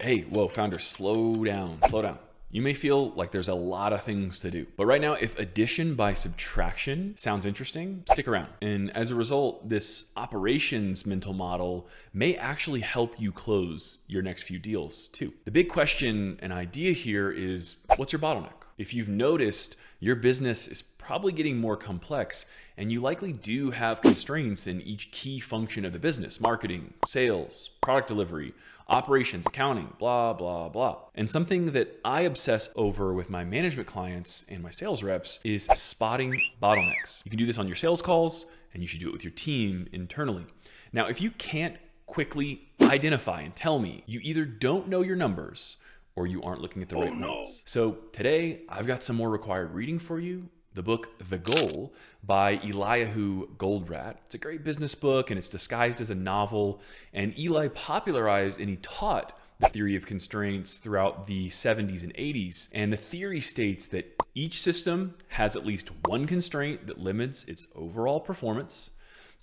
Hey, whoa, founder, slow down, slow down. You may feel like there's a lot of things to do, but right now, if addition by subtraction sounds interesting, stick around. And as a result, this operations mental model may actually help you close your next few deals too. The big question and idea here is, what's your bottleneck? If you've noticed, your business is probably getting more complex, and you likely do have constraints in each key function of the business: marketing, sales, product delivery, operations, accounting, blah, blah, blah. And something that I obsess over with my management clients and my sales reps is spotting bottlenecks. You can do this on your sales calls, and you should do it with your team internally. Now, if you can't quickly identify and tell me, you either don't know your numbers or you aren't looking at the right ones. So today, I've got some more required reading for you. The book, The Goal by Eliyahu Goldratt. It's a great business book, and it's disguised as a novel. And Eli popularized and he taught the theory of constraints throughout the 70s and 80s. And the theory states that each system has at least one constraint that limits its overall performance.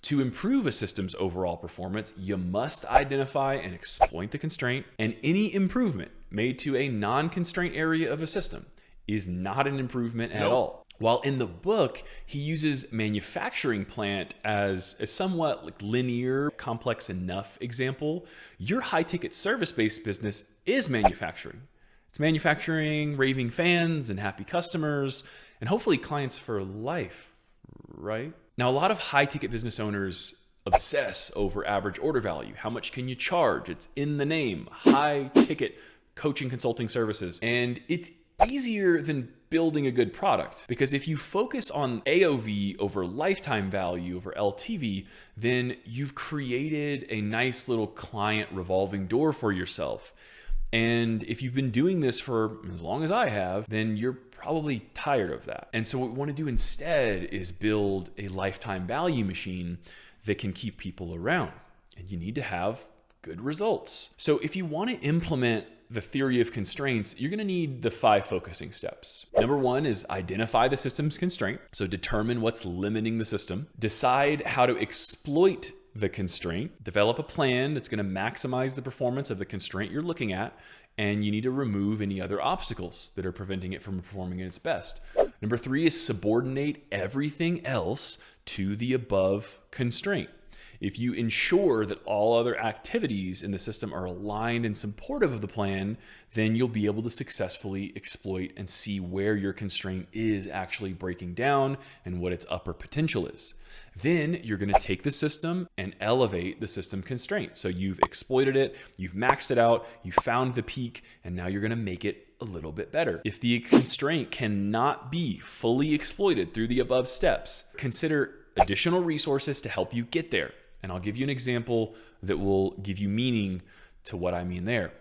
To improve a system's overall performance, you must identify and exploit the constraint, and any improvement made to a non-constraint area of a system is not an improvement at all. While in the book, he uses manufacturing plant as a somewhat linear, complex enough example, your high-ticket service-based business is manufacturing. It's manufacturing raving fans and happy customers, and hopefully clients for life, right? Now, a lot of high-ticket business owners obsess over average order value. How much can you charge? It's in the name, high-ticket coaching consulting services. And it's easier than building a good product, because if you focus on AOV over lifetime value over LTV, then you've created a nice little client revolving door for yourself. And if you've been doing this for as long as I have, then you're probably tired of that. And so what we want to do instead is build a lifetime value machine that can keep people around. And you need to have good results. So if you want to implement the theory of constraints, you're going to need the 5 focusing steps. Number 1 is identify the system's constraint. So determine what's limiting the system. Decide how to exploit the constraint. Develop a plan that's going to maximize the performance of the constraint you're looking at. And you need to remove any other obstacles that are preventing it from performing at its best. Number 3 is subordinate everything else to the above constraint. If you ensure that all other activities in the system are aligned and supportive of the plan, then you'll be able to successfully exploit and see where your constraint is actually breaking down and what its upper potential is. Then you're going to take the system and elevate the system constraint. So you've exploited it, you've maxed it out, you found the peak, and now you're going to make it a little bit better. If the constraint cannot be fully exploited through the above steps, consider additional resources to help you get there. And I'll give you an example that will give you meaning to what I mean there.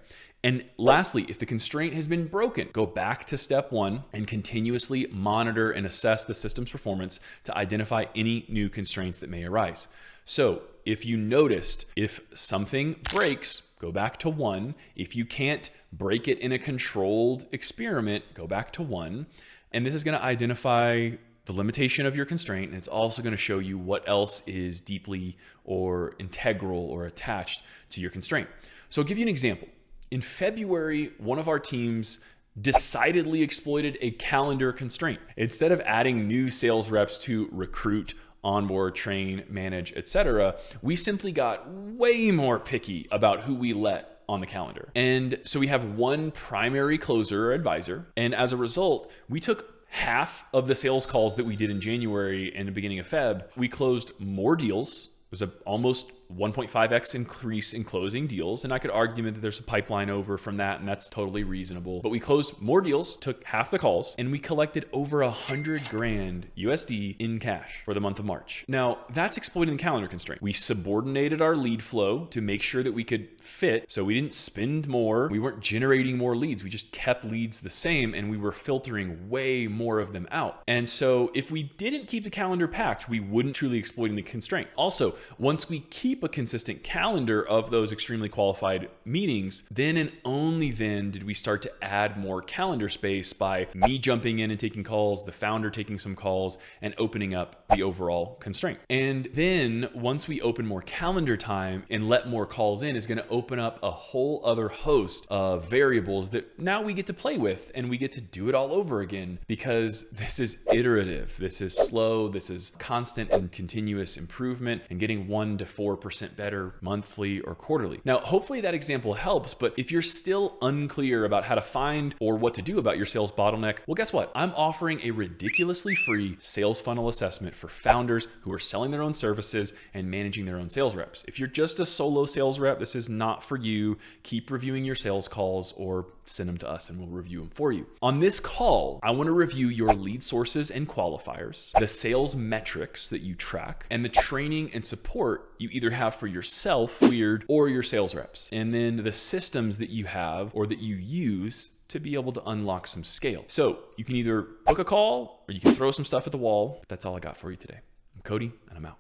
And lastly, if the constraint has been broken, go back to step 1 and continuously monitor and assess the system's performance to identify any new constraints that may arise. So if you noticed, if something breaks, go back to 1. If you can't break it in a controlled experiment, go back to 1. And this is going to identify the limitation of your constraint, and it's also going to show you what else is deeply or integral or attached to your constraint. So I'll give you an example. In February, one of our teams decidedly exploited a calendar constraint. Instead of adding new sales reps to recruit, onboard, train, manage, etc., we simply got way more picky about who we let on the calendar. And so we have one primary closer or advisor, and as a result, we took half of the sales calls that we did in January and the beginning of Feb. We closed more deals. It was almost 1.5x increase in closing deals. And I could argue that there's a pipeline over from that, and that's totally reasonable. But we closed more deals, took half the calls, and we collected over $100,000 USD in cash for the month of March. Now, that's exploiting the calendar constraint. We subordinated our lead flow to make sure that we could fit. So we didn't spend more. We weren't generating more leads. We just kept leads the same, and we were filtering way more of them out. And so if we didn't keep the calendar packed, we wouldn't truly exploiting the constraint. Also, once we keep keep a consistent calendar of those extremely qualified meetings, then and only then did we start to add more calendar space by me jumping in and taking calls, the founder taking some calls, and opening up the overall constraint. And then once we open more calendar time and let more calls in, is going to open up a whole other host of variables that now we get to play with, and we get to do it all over again, because this is iterative, this is slow, this is constant and continuous improvement, and getting 1 to 4% better monthly or quarterly. Now, hopefully that example helps, but if you're still unclear about how to find or what to do about your sales bottleneck, well, guess what? I'm offering a ridiculously free sales funnel assessment for founders who are selling their own services and managing their own sales reps. If you're just a solo sales rep, this is not for you. Keep reviewing your sales calls or send them to us and we'll review them for you. On this call, I want to review your lead sources and qualifiers, the sales metrics that you track, and the training and support you either have for yourself, Weird, or your sales reps. And then the systems that you have or that you use to be able to unlock some scale. So you can either book a call or you can throw some stuff at the wall. That's all I got for you today. I'm Cody, and I'm out.